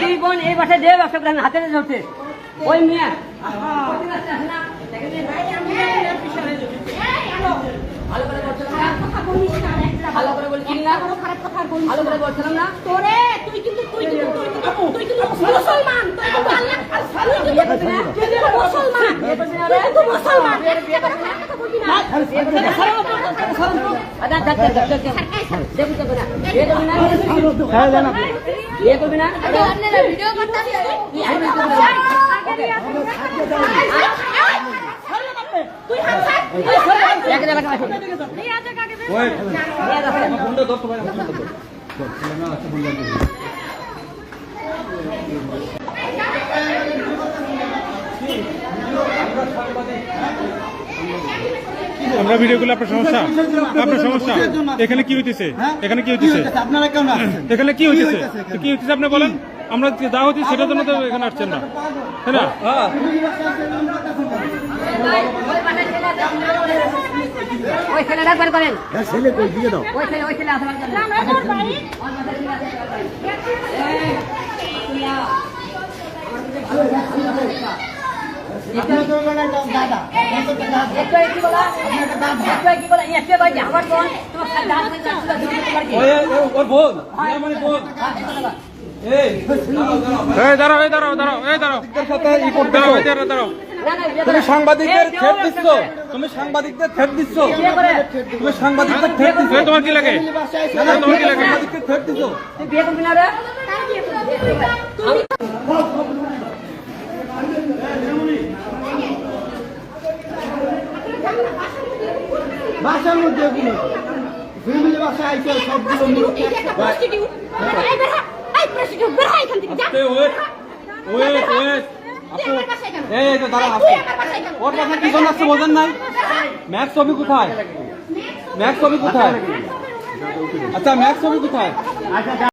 দুই বোন এই বাসায় দিয়ে ব্যবসা করেন হাতে ধরতে ওই মেয়ে ভালো করে বলছিলাম না ভালো করে বলছিলাম না তোরে তুই কিন্তু মুসলমান মুসলমান ভিডিও করতে আমরা ভিডিও করলে আপনার সমস্যা এখানে কি হইতেছে এখানে কি হইতেছে আপনারা কেন আসছেন এখানে কি হইতেছে কি হইতেছে আপনি বলেন আমরা যা হচ্ছে সেটার জন্য তো এখানে আসছেন না তাই না ওই ছেলে রাখবার করেন ছেলে কই দিয়ে দাও ওই ছেলে আসবার তুমি সাংবাদিকদের থ্রেট দিচ্ছ তুমি সাংবাদিকদের থ্রেট দিচ্ছ তুমি সাংবাদিকদের থ্রেট দিচ্ছ তোমার কি লাগে তোমার কি লাগে সাংবাদিকদের থ্রেট দিচ্ছ বিয়ে করবি না রে বাসার মধ্যে ফ্যামিলি বাসায় আইছে সবগুলো এই তো দাঁড়া আপু ওর কথা কি জন্য আসছে বোঝেন নাই ম্যাক্স ছবি কোথায় ম্যাক্স ছবি কোথায় আচ্ছা ম্যাক্স ছবি কোথায়